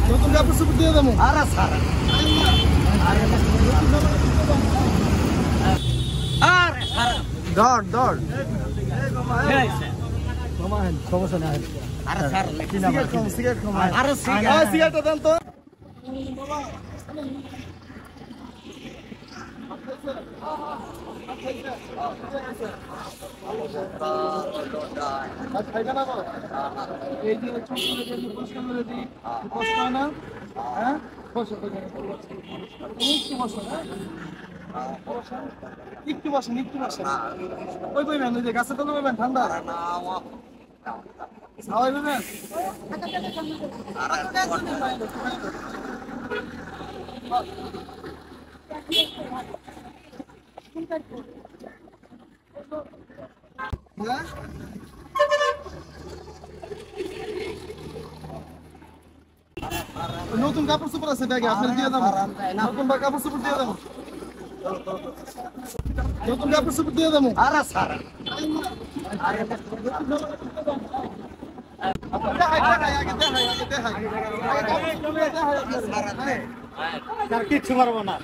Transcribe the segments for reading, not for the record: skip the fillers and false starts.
নতুন কাপড় চোপড় দিয়ে দেবো। আরে স্যার ধর ধর সমস্যা নাই। আরে স্যার সিগারেট খাও আরে সিগারেটটা দেন তো। এই যে পুরস্কার করে দিই, পুরস্কার না হ্যাঁ একটু বসেন একটু বসেন। ওই বইবেন ওই যে গাছের তলে বইবেন, ঠান্ডা হাওয়াই বইবেন। নতুন কাপড় চোপড় আছে ব্যাগে, আপনার দিয়ে দেবো। নতুন কাপড় চোপড় দিয়ে দেবো, নতুন কাপড় চোপড় দিয়ে দেবো। আরে স্যার কিচ্ছু পারবো না।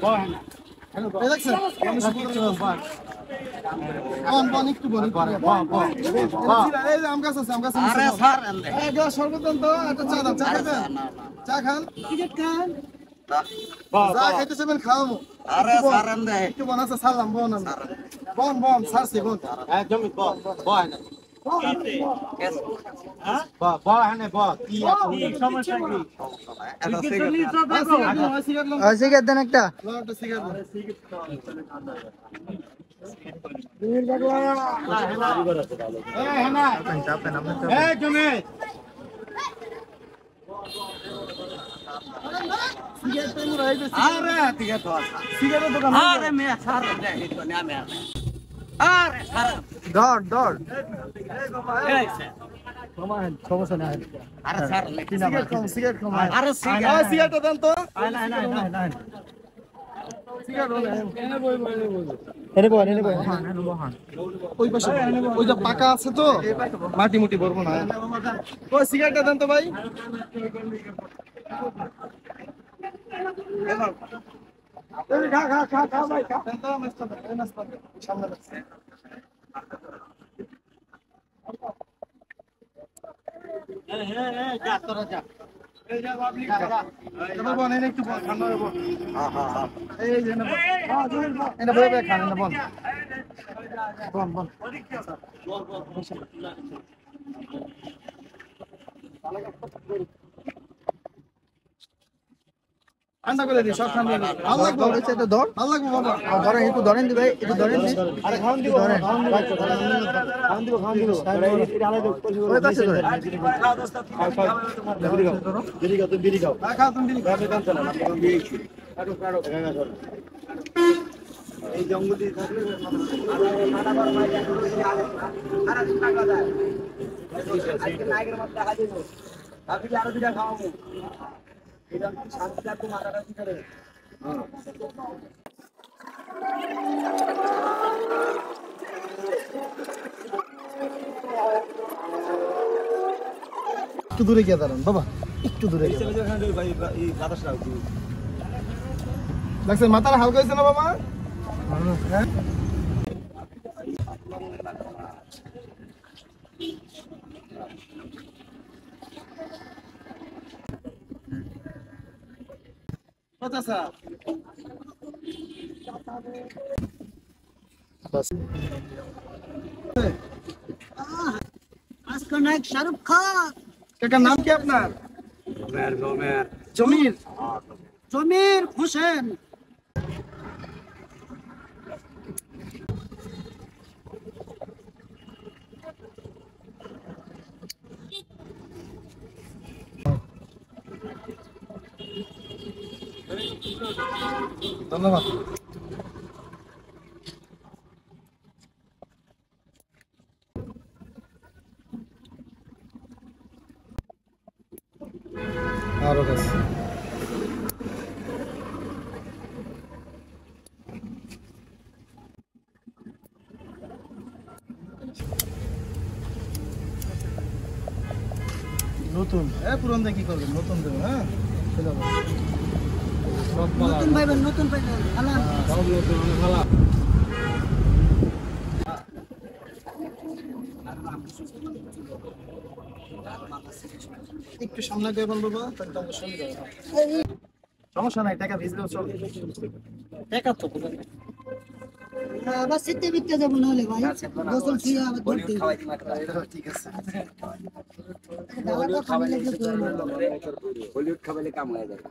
চা খান, চা খাইতে চাইবেন খাওয়াবো। একটু বন আছে, ছাড়লাম বন আমি, বন বন ছাড়ছি বন। সিগারেট দেন একটা। ধর ধর সমস্যা নাই। আরে স্যার সিগারেট খাও। আরে সিগারেটটা দেন তো। ওই পাশে ওই যে পাকা আছে তো, মাটি মুটি ভরবো না। ওই সিগারেটটা দেন তো ভাই। একটু ঠান্ডা হবো। এই যে এটা বই বই খান, এটা বল বল বল। ঠান্ডা করে দিই, সব ঠান্ডা করে দিই। ভালো লাগবে এটা, ধর ভালো লাগবে বাবা। ধরেন একটু ধরেন দি ভাই, একটু ধরেন দি। আরে খাওন দিব, খাওন দিব এটা আলাদা ওই পাশে ধরে বিড়ি খাও, তুমি বিড়ি খাও। হ্যাঁ খাও, তুমি বিড়ি খাও। আমি কাম না, আমি বিড়ি খাই। কাটো কাটো গাঙ্গা ধর। এই জঙ্গলি থাকলে মাথা বড় মাই যায়। আরে টাকা যায় আজকে নাইগের মত টাকা দিব। আপনি আরো দুটা খাওয়াবো। এটা শান্তি লাগবে, মাথাটা কি করে। একটু দূরে গিয়ে দাঁড়ান বাবা, একটু দূরে লাগছে। মাথার হালকা হয়েছে না বাবা? হ্যাঁ আজকে নায়ক শাহরুখ খান। কাকার নাম কি আপনার? জমির জমির হোসেন। ধন্যবাদ। আরো কাছে নতুন পুরান দিয়ে কি করবেন? নতুন দেবো। হ্যাঁ নতুন পাইবেন নতুন পাইবেন হালাল একটু সামনে দিয়ে বলবো তাহলে তো সুবিধা সমস্যা নাই, টাকা ভিজলেও চলবে। টাকা তো আবার সিটে বিটতে যাবো নাহলে ভাই গোসল শুয়ে আবার ধরতে ঠিক আছে। দাওয়াটা পানি লাগলে তো হলিউড খাবালে কাম হয়ে যায়।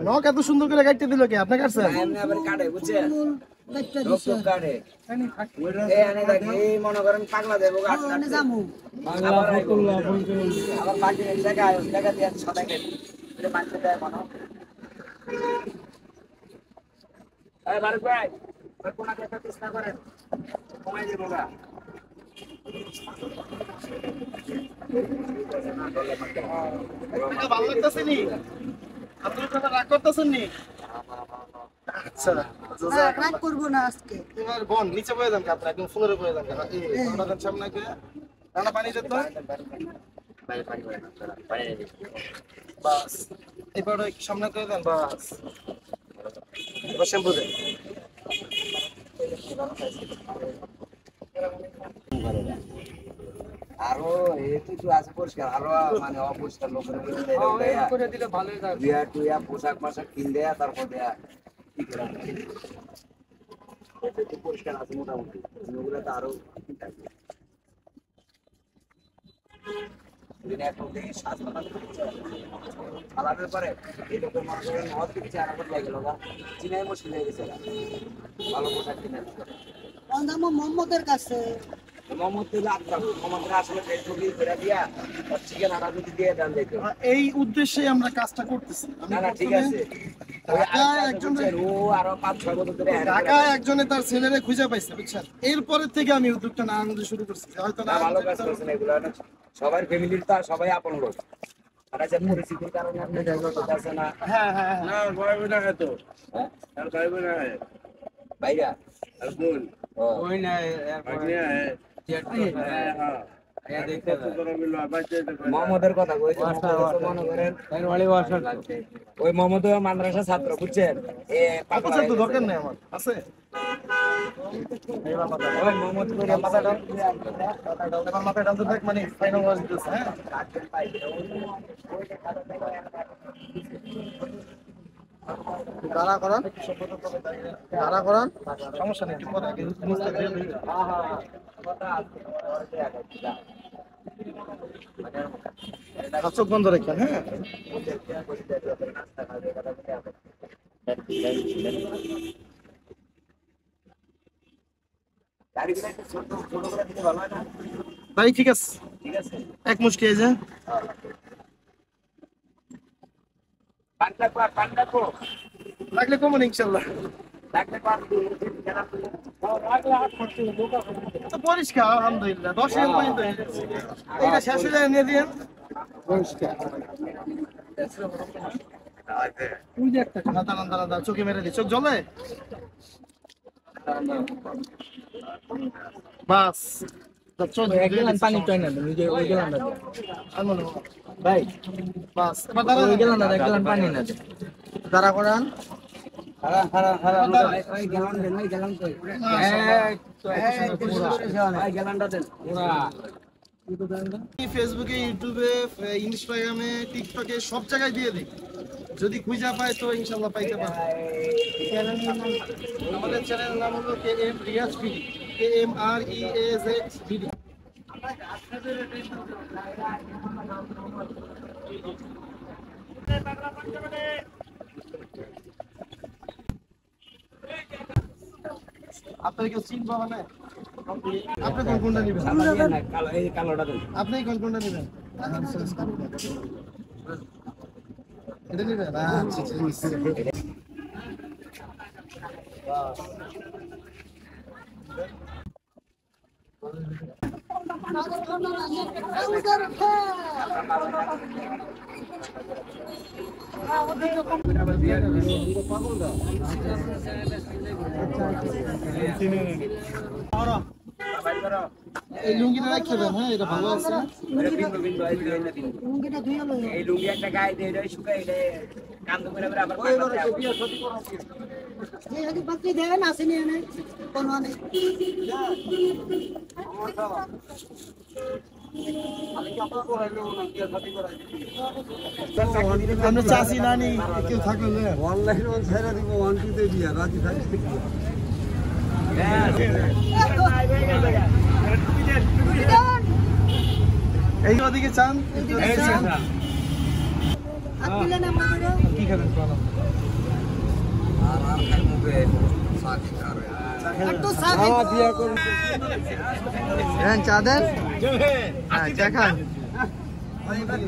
নখ এত সুন্দর করে কাটতে দিল কি আপনি কাটছেন? এমনি আবার কাটে বুঝছেন, কাটটা লোক দিছে কাটে এই আনে দেখে এই মনে করেন পাগলা দেবো গাছ ওখানে যামু আবার বাকি জায়গা দিয়ে সদাই কেটে এটা মানতে দেয় মনে এই বারুক ভাই ওই কোনাকে একটা চেষ্টা করেন কমাই দেবো গা ভালো লাগতেছে নি? আপনার কথা রাগ করতেছেন নি? আচ্ছা রাগ করবো না আজকে এবার বোন নিচে বয়ে যান কাপড় একদম ফুলের বয়ে যান এই ওনাদের সামনে গিয়ে রান্না পানি দিত বাস এবার ওই সামনে করে দেন বাস এবার শ্যাম্পু দেন আরো একটু আছে পরিষ্কার আরো মানে অপরিষ্কার লোকের করে দিলে ভালোই থাকবে দুয়া টুয়া পোশাক মাশাক কিন দেয়া তারপর দেয়া কি করা একটু পরিষ্কার আছে মোটামুটি ওগুলো তো আরো ঠিক থাকবে দিন একটু দেখি আলাদার পরে এই লোকের মানুষের মত কিছু আর আবার লাগে লোক চিনাই মুশকিল হয়ে গেছে ভালো পোশাক কিনে আমার মোহাম্মদের কাছে মোহাম্মদ মোহাম্মদ আসলে ফেসবুকে করে দিয়া চিকেন আটা যদি দিয়ে দেন দেখো এই উদ্দেশ্যে আমরা কাজটা করতেছি না না ঠিক আছে ঢাকায় একজনের ও আরো 5-6 বছর ধরে ঢাকায় একজনে তার ছেলেরে খুঁজে পাইছে বুঝছেন, এরপরে থেকে আমি উদ্যোগটা না আনতে শুরু করছি হয়তো না ভালো কাজ করছেন এগুলো সবার ফ্যামিলির তো সবাই আপন লোক আর আছে পরিস্থিতির কারণে আপনি ডেভেলপ আছে না হ্যাঁ হ্যাঁ না বড় না তো আর বাইবে না ভাইয়া আর কোন ওই না মোহাম্মদের কথা কইছে মনে করেন ওই মোহাম্মদ মাদ্রাসা ছাত্র বুঝছেন এ পাগল তো দরকার নেই আমার আছে ওই মোহাম্মদ করে মাথাটা এবার মাথায় ডালতে থাক মানে ফাইনাল ওয়াজ দিতেছে হ্যাঁ দাঁড়া করান দাঁড়া করান সমস্যা নেই পরে আগে বুঝতে চোখ বন্ধ রেখেন হ্যাঁ ভাই ঠিক আছে এক মুশকি এই যে লাগলে কমন ইনশাল্লাহ তো পরিষ্কার আলহামদুলিল্লাহ 10 এর পর্যন্ত এইটা শেষ হয়ে যায় নিয়ে দিন দাঁড়ান চোখে মেরে দি চোখ জ্বলে বাস পানি চাই না ভাই বাস এবার দাঁড়া পানি না দাঁড়া করান ফেসবুকে ইউটিউবে ইনস্টাগ্রামে টিকটকে সব জায়গায় দিয়ে দিই যদি খুঁজে পায় তো ইনশাল্লাহ পাইতে পারবে আমাদের চ্যানেলের নাম হলো KM রিয়াজ ভিডি KMREAZ ভিডি আপনার কেউ চিন পাওয়া নাই আপনি কোন কোনটা নেবেন আপনি কোন কোনটা নেবেন এটা নেবেন আচ্ছা ঠিক আছে এই লুঙ্গিটা রাখতে দেন, হ্যাঁ এটা ভালো আছে। লুঙ্গিটা ধুয়ে লই। এই লুঙ্গি একটা গায়ে দিয়ে এটাই শুকাই এটা কান্দো করে আবার এই হাদি বাকি দেন আসেনি এনে কোন মানে আমরা চাষি নানি কেউ থাকলে অনলাইন অন ছেড়ে দিব 1 2 তে দিয়া রাজি থাকি এই ওদিকে চান আকিলে না মারো। কি খাবেন বলো? আর খাই মুখে সাথী করে একটু সাথ দিয়া করুন হ্যাঁ চা দেন, হ্যাঁ চা খান। ভাই ভাই